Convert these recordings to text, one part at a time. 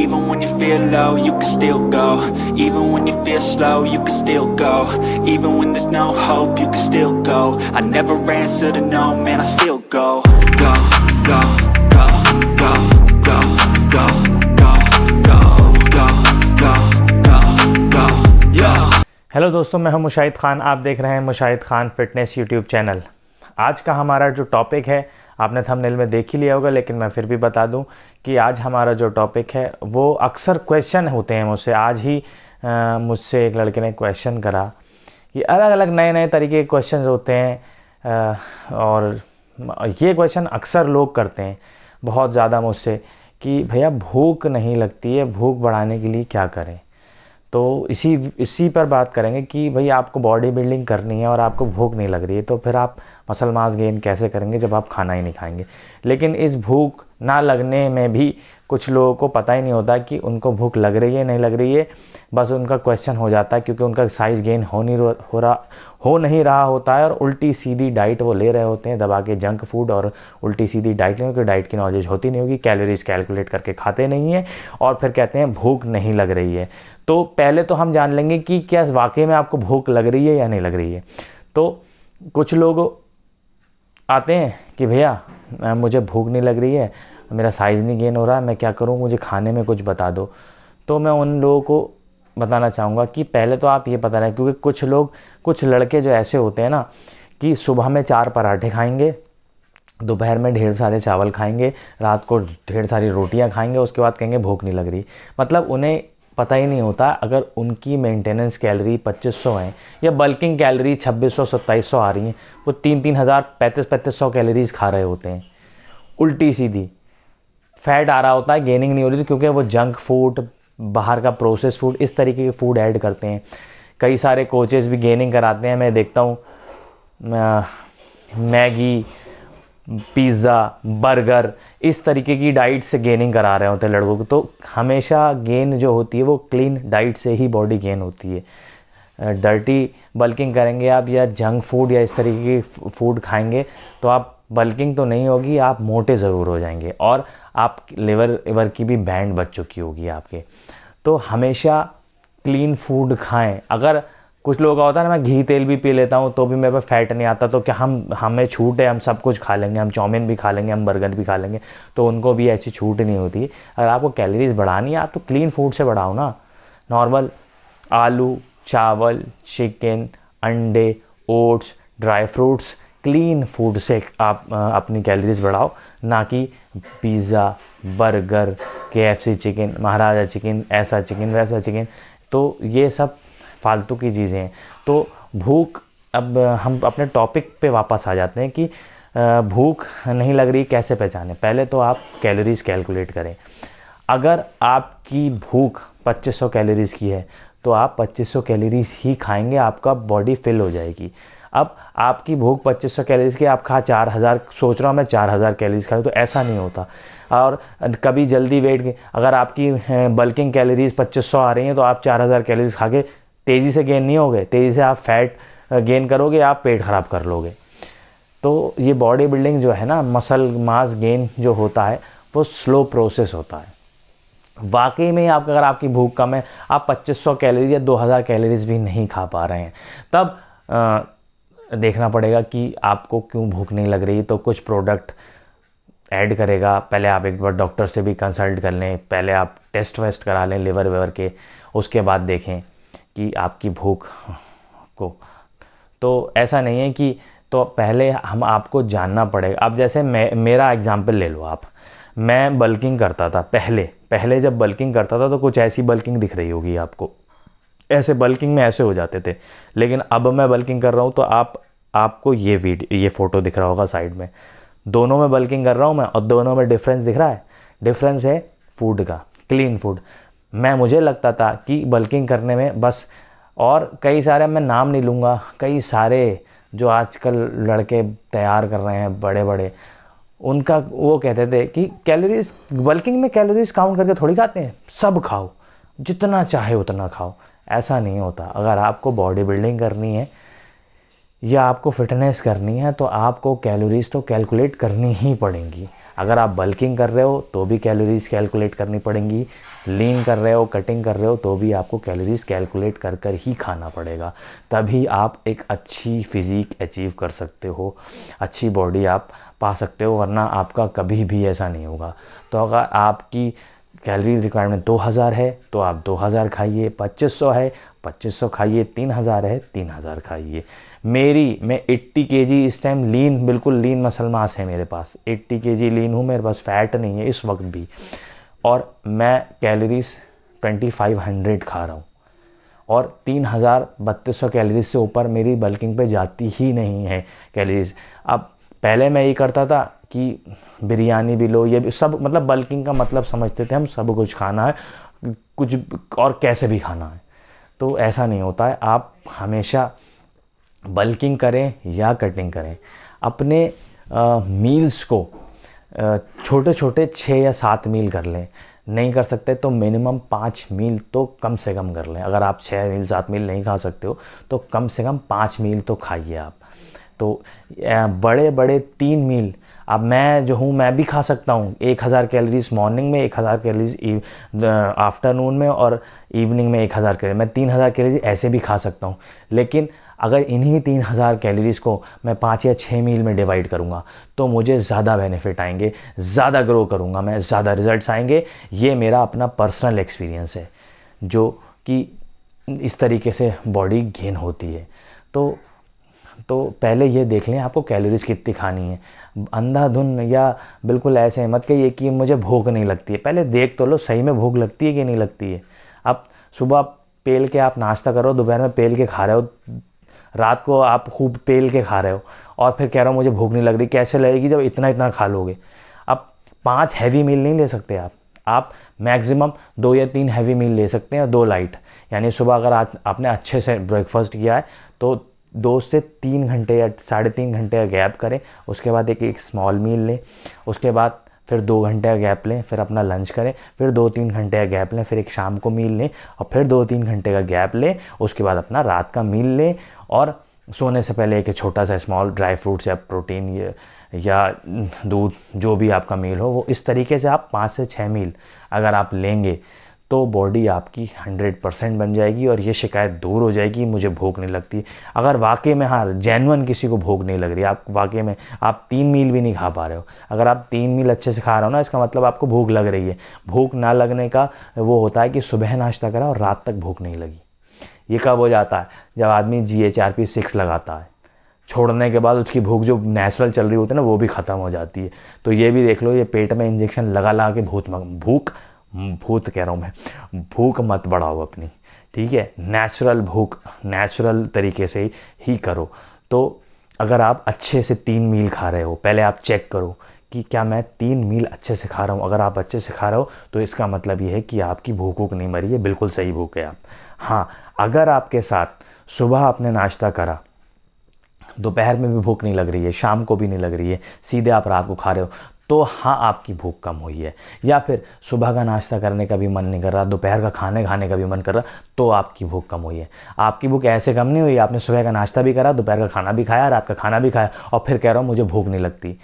Even when you feel low, you can still go. Even when you feel slow, you can still go. Even when there's no hope, you can still go. I never answer to no, man, I still go. Go, go, go, go, go, go, go, go, go, go, go, go, yo. Hello दोस्तों, मैं हूं मुशाहिद खान। आप देख रहे हैं Mushahid Khan fitness YouTube channel. आज का हमारा जो टॉपिक है आपने थंबनेल में देख ही लिया होगा, लेकिन मैं फिर भी बता दूं कि आज हमारा जो टॉपिक है वो अक्सर क्वेश्चन होते हैं मुझसे। आज ही मुझसे एक लड़के ने क्वेश्चन करा कि अलग अलग नए नए तरीके के क्वेश्चन होते हैं और ये क्वेश्चन अक्सर लोग करते हैं बहुत ज़्यादा मुझसे कि भैया भूख नहीं लगती है, भूख बढ़ाने के लिए क्या करें। तो इसी पर बात करेंगे कि भाई आपको बॉडी बिल्डिंग करनी है और आपको भूख नहीं लग रही है, तो फिर आप मसल मास गेन कैसे करेंगे जब आप खाना ही नहीं खाएंगे। लेकिन इस भूख ना लगने में भी कुछ लोगों को पता ही नहीं होता कि उनको भूख लग रही है नहीं लग रही है। बस उनका क्वेश्चन हो जाता है क्योंकि उनका साइज़ गेन हो नहीं रहा होता है और उल्टी सीधी डाइट वो ले रहे होते हैं दबा के, जंक फूड और उल्टी सीधी डाइट लें, क्योंकि डाइट की नॉलेज होती नहीं होगी, कैलोरीज कैलकुलेट करके खाते नहीं हैं और फिर कहते हैं भूख नहीं लग रही है। तो पहले तो हम जान लेंगे कि क्या वाकई में आपको भूख लग रही है या नहीं लग रही है। तो कुछ लोग आते हैं कि भैया मुझे भूख नहीं लग रही है, मेरा साइज़ नहीं गेन हो रहा है, मैं क्या करूं, मुझे खाने में कुछ बता दो। तो मैं उन लोगों को बताना चाहूँगा कि पहले तो आप ये पता रहे, क्योंकि कुछ लड़के जो ऐसे होते हैं ना कि सुबह में 4 पराठे खाएंगे, दोपहर में ढेर सारे चावल खाएंगे, रात को ढेर सारी रोटियां खाएंगे, उसके बाद कहेंगे भूख नहीं लग रही। मतलब उन्हें पता ही नहीं होता अगर उनकी मेंटेनेंस कैलोरी 2500 है या बल्किंग कैलोरी 2600-2700 आ रही हैं, वो 3-3000 3500 कैलोरीज खा रहे होते हैं। उल्टी सीधी फैट आ रहा होता है, गेनिंग नहीं हो रही थी, क्योंकि वो जंक फूड, बाहर का प्रोसेस फूड, इस तरीके के फूड ऐड करते हैं। कई सारे कोचेस भी गेनिंग कराते हैं, मैं देखता हूँ मैगी, पिज़्ज़ा, बर्गर, इस तरीके की डाइट से गेनिंग करा रहे होते हैं लड़कों को। तो हमेशा गेन जो होती है वो क्लीन डाइट से ही बॉडी गेन होती है। डर्टी बल्किंग करेंगे आप या जंक फूड या इस तरीके की फूड खाएंगे तो आप बल्किंग तो नहीं होगी, आप मोटे ज़रूर हो जाएंगे और आप लिवर की भी बैंड बच चुकी होगी आपके। तो हमेशा क्लीन फूड खाएं। अगर कुछ लोगों का होता है ना, मैं घी तेल भी पी लेता हूँ तो भी मेरे पे फैट नहीं आता, तो क्या हमें छूट है, हम सब कुछ खा लेंगे, हम चाउमीन भी खा लेंगे, हम बर्गर भी खा लेंगे, तो उनको भी ऐसी छूट नहीं होती। अगर आपको कैलोरीज बढ़ानी है आप तो क्लीन फूड से बढ़ाओ ना। नॉर्मल आलू, चावल, चिकन, अंडे, oats, dry fruits, clean food से आप अपनी कैलोरीज बढ़ाओ, ना कि पिज़्ज़ा, बर्गर, KFC चिकन, महाराजा चिकन, ऐसा चिकन वैसा चिकन। तो ये सब फालतू की चीज़ें हैं। तो भूख, अब हम अपने टॉपिक पे वापस आ जाते हैं कि भूख नहीं लग रही कैसे पहचानें। पहले तो आप कैलोरीज कैलकुलेट करें। अगर आपकी भूख 2500 कैलोरीज़ की है तो आप 2500 कैलोरीज ही खाएंगे, आपका बॉडी फिल हो जाएगी। अब आपकी भूख 2500 कैलोरीज की, आप खा 4000, सोच रहा हूँ मैं 4000 कैलोरीज खाऊँ, तो ऐसा नहीं होता। और कभी जल्दी अगर आपकी बल्किंग कैलोरीज 2500 आ रही हैं तो आप 4000 कैलोरीज खा के तेज़ी से गेन नहीं होगे, तेज़ी से आप फैट गेन करोगे, आप पेट ख़राब कर लोगे। तो ये बॉडी बिल्डिंग जो है ना, मसल मास गेन जो होता है वो स्लो प्रोसेस होता है। वाकई में अगर आपकी भूख कम है, आप 2500 कैलोरीज या 2000 कैलोरीज भी नहीं खा पा रहे हैं, तब देखना पड़ेगा कि आपको क्यों भूख नहीं लग रही। तो कुछ प्रोडक्ट ऐड करेगा। पहले आप एक बार डॉक्टर से भी कंसल्ट कर लें, पहले आप टेस्ट वेस्ट करा लें लिवर वेवर के, उसके बाद देखें कि आपकी भूख को। तो ऐसा नहीं है कि, तो पहले आपको जानना पड़ेगा। अब जैसे मेरा एग्जांपल ले लो आप। मैं बल्किंग करता था पहले जब बल्किंग करता था तो कुछ ऐसी बल्किंग दिख रही होगी आपको, ऐसे बल्किंग में ऐसे हो जाते थे। लेकिन अब मैं बल्किंग कर रहा हूँ तो आपको ये फ़ोटो दिख रहा होगा साइड में, दोनों में बल्किंग कर रहा हूँ मैं और दोनों में डिफरेंस दिख रहा है। डिफरेंस है फूड का, क्लीन फूड। मुझे लगता था कि बल्किंग करने में बस, और कई सारे, मैं नाम नहीं लूँगा, कई सारे जो आजकल लड़के तैयार कर रहे हैं बड़े बड़े, उनका वो कहते थे कि कैलोरीज, बल्किंग में कैलोरीज काउंट करके थोड़ी खाते हैं, सब खाओ, जितना चाहे उतना खाओ। ऐसा नहीं होता। अगर आपको बॉडी बिल्डिंग करनी है या आपको फिटनेस करनी है तो आपको कैलोरीज तो कैलकुलेट करनी ही पड़ेंगी। अगर आप बल्किंग कर रहे हो तो भी कैलोरीज कैलकुलेट करनी पड़ेंगी, लीन कर रहे हो, कटिंग कर रहे हो तो भी आपको कैलोरीज कैलकुलेट कर कर ही खाना पड़ेगा, तभी आप एक अच्छी फिज़ीक अचीव कर सकते हो, अच्छी बॉडी आप पा सकते हो, वरना आपका कभी भी ऐसा नहीं होगा। तो अगर आपकी कैलोरी रिक्वायरमेंट 2000 है तो आप 2000 खाइए, 2500 है 2500 खाइए, 3000 है 3000 खाइए। मैं 80 केजी इस टाइम लीन, बिल्कुल लीन मसल मास है मेरे पास, 80 केजी लीन हूँ, मेरे पास फैट नहीं है इस वक्त भी, और मैं कैलोरीज 2500 खा रहा हूँ, और 3200 कैलोरीज से ऊपर मेरी बल्किंग पे जाती ही नहीं है कैलोरीज। अब पहले मैं ये करता था कि बिरयानी भी लो, ये भी सब, मतलब बल्किंग का मतलब समझते थे हम सब कुछ खाना है, कुछ और कैसे भी खाना है, तो ऐसा नहीं होता है। आप हमेशा बल्किंग करें या कटिंग करें, अपने मील्स को छोटे छोटे 6 या 7 मील कर लें, नहीं कर सकते तो मिनिमम 5 मील तो कम से कम कर लें। अगर आप 6 मील 7 मील नहीं खा सकते हो तो कम से कम 5 मील तो खाइए आप। तो बड़े बड़े 3 मील, अब मैं जो हूँ मैं भी खा सकता हूँ 1000 कैलोरीज मॉर्निंग में, 1000 कैलोरीज आफ्टरनून में, और इवनिंग में 1000 कैलोरी, मैं 3000 कैलोरीज ऐसे भी खा सकता हूँ। लेकिन अगर इन्हीं 3000 कैलोरीज को मैं 5 या 6 मील में डिवाइड करूँगा तो मुझे ज़्यादा बेनिफिट आएंगे, ज़्यादा ग्रो करूँगा मैं, ज़्यादा रिजल्ट्स आएंगे। ये मेरा अपना पर्सनल एक्सपीरियंस है, जो कि इस तरीके से बॉडी गेन होती है। तो पहले ये देख लें आपको कैलोरीज कितनी खानी है। अंधाधुन या बिल्कुल ऐसे मत कहिए कि मुझे भूख नहीं लगती है, पहले देख तो लो सही में भूख लगती है कि नहीं लगती है। अब सुबह पेल के आप नाश्ता करो, दोपहर में पेल के खा रहे हो, रात को आप खूब पेल के खा रहे हो, और फिर कह रहे हो मुझे भूख नहीं लग रही, कैसे लगेगी जब इतना इतना खा लोगे। अब 5 हैवी मील नहीं ले सकते आप मैक्सिमम 2 या 3 हैवी मील ले सकते हैं और 2 लाइट। यानी सुबह अगर आपने अच्छे से ब्रेकफास्ट किया है तो 2 से 3 घंटे या 3.5 घंटे का गैप करें, उसके बाद एक स्मॉल मील लें, उसके बाद फिर 2 घंटे का गैप लें, फिर अपना लंच करें, फिर 2-3 घंटे का गैप लें, फिर एक शाम को मील लें, और फिर 2-3 घंटे का गैप लें, उसके बाद अपना रात का मील लें, और सोने से पहले एक छोटा सा स्मॉल ड्राई फ्रूट्स या प्रोटीन या दूध, जो भी आपका मील हो, वो इस तरीके से आप 5 से 6 मील अगर आप लेंगे तो बॉडी आपकी 100% बन जाएगी, और ये शिकायत दूर हो जाएगी मुझे भूख नहीं लगती। अगर वाकई में हाँ जेन्युइन किसी को भूख नहीं लग रही, आप वाकई में आप 3 मील भी नहीं खा पा रहे हो, अगर आप 3 मील अच्छे से खा रहे हो ना, इसका मतलब आपको भूख लग रही है। भूख ना लगने का वो होता है कि सुबह नाश्ता करा और रात तक भूख नहीं लगी। ये कब हो जाता है? जब आदमी GHRP 6 लगाता है, छोड़ने के बाद उसकी भूख जो नेचुरल चल रही होती है ना, वो भी ख़त्म हो जाती है। तो ये भी देख लो, ये पेट में इंजेक्शन लगा के भूत कह रहा हूँ मैं, भूख मत बढ़ाओ अपनी, ठीक है। नेचुरल भूख नेचुरल तरीके से ही करो। तो अगर आप अच्छे से 3 मील खा रहे हो, पहले आप चेक करो कि क्या मैं 3 मील अच्छे से खा रहा हूँ। अगर आप अच्छे से खा रहे हो तो इसका मतलब ये है कि आपकी भूख नहीं मरी है, बिल्कुल सही भूख है आप। हाँ, अगर आपके साथ सुबह आपने नाश्ता करा, दोपहर में भी भूख नहीं लग रही है, शाम को भी नहीं लग रही है, सीधे आप रात को खा रहे हो, तो हाँ आपकी भूख कम हुई है। या फिर सुबह का नाश्ता करने का भी मन नहीं कर रहा, दोपहर का खाने का भी मन कर रहा, तो आपकी भूख कम हुई है। आपकी भूख ऐसे कम नहीं हुई, आपने सुबह का नाश्ता भी करा, दोपहर का खाना भी खाया, रात का खाना भी खाया, और फिर कह रहा हूँ मुझे भूख नहीं लगती।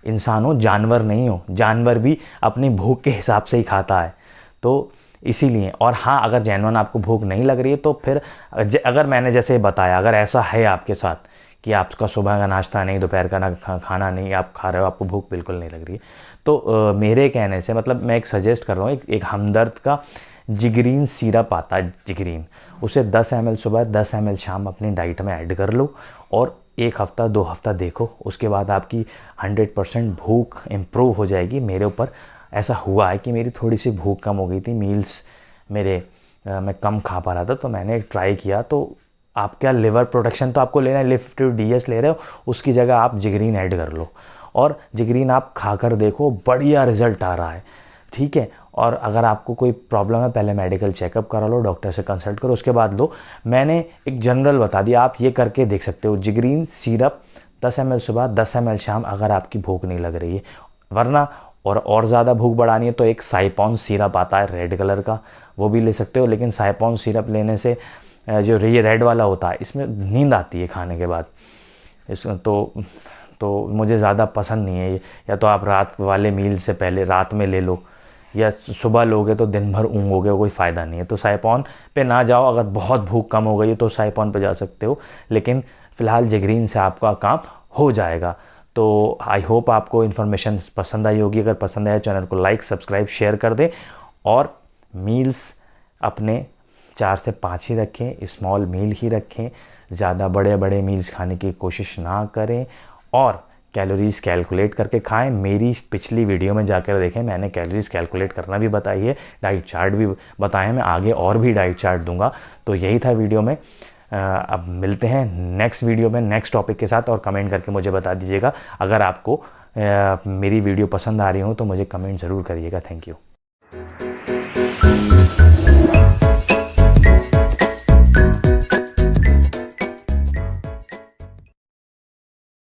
इंसान हो, जानवर नहीं हो, जानवर भी अपनी भूख के हिसाब से ही खाता है। तो इसीलिए, और हाँ अगर जेन्युइन आपको भूख नहीं लग रही है तो फिर अगर मैंने जैसे बताया, अगर ऐसा है आपके साथ कि आपका सुबह का नाश्ता नहीं, दोपहर का खाना नहीं आप खा रहे हो, आपको भूख बिल्कुल नहीं लग रही है, तो मेरे कहने से, मतलब मैं एक सजेस्ट कर रहा हूँ, एक हमदर्द का जिगरीन सिरप आता है, जिगरीन, उसे 10 ml सुबह 10 ml शाम अपनी डाइट में ऐड कर लो, और 1 हफ्ता 2 हफ्ता देखो, उसके बाद आपकी 100% भूख इम्प्रूव हो जाएगी। मेरे ऊपर ऐसा हुआ है कि मेरी थोड़ी सी भूख कम हो गई थी, मील्स मैं कम खा पा रहा था, तो मैंने ट्राई किया। तो आप क्या लिवर प्रोटेक्शन तो आपको लेना है, लिफ्टिव DS ले रहे हो, उसकी जगह आप जिगरीन ऐड कर लो, और जिगरीन आप खाकर देखो, बढ़िया रिजल्ट आ रहा है, ठीक है। और अगर आपको कोई प्रॉब्लम है, पहले मेडिकल चेकअप करा लो, डॉक्टर से कंसल्ट करो, उसके बाद लो। मैंने एक जनरल बता दिया, आप ये करके देख सकते हो, जिगरीन सिरप 10 ml सुबह 10 ml शाम, अगर आपकी भूख नहीं लग रही है। वरना और ज़्यादा भूख बढ़ानी है तो एक साइपॉन सिरप आता है रेड कलर का, वो भी ले सकते हो। लेकिन साइपॉन सिरप लेने से जो ये रेड वाला होता है, इसमें नींद आती है खाने के बाद, तो तो मुझे ज़्यादा पसंद नहीं है ये। या तो आप रात वाले मील से पहले रात में ले लो, या सुबह लोगे तो दिन भर ऊँगोगे, कोई फ़ायदा नहीं है। तो साइपॉन पे ना जाओ। अगर बहुत भूख कम हो गई है तो साइपॉन पे जा सकते हो, लेकिन फ़िलहाल जिगरीन से आपका काम हो जाएगा। तो आई होप आपको इन्फॉर्मेशन पसंद आई होगी। अगर पसंद आया चैनल को लाइक, सब्सक्राइब, शेयर कर दें। और मील्स अपने 4 से 5 ही रखें, स्मॉल मील ही रखें, ज़्यादा बड़े बड़े मील्स खाने की कोशिश ना करें। और कैलोरीज़ कैलकुलेट करके खाएं। मेरी पिछली वीडियो में जाकर देखें, मैंने कैलोरीज़ कैलकुलेट करना भी बताई है, डाइट चार्ट भी बताए हैं। मैं आगे और भी डाइट चार्ट दूंगा। तो यही था वीडियो में। अब मिलते हैं नेक्स्ट वीडियो में नेक्स्ट टॉपिक के साथ। और कमेंट करके मुझे बता दीजिएगा। अगर आपको मेरी वीडियो पसंद आ रही हो तो मुझे कमेंट ज़रूर करिएगा। Thank you.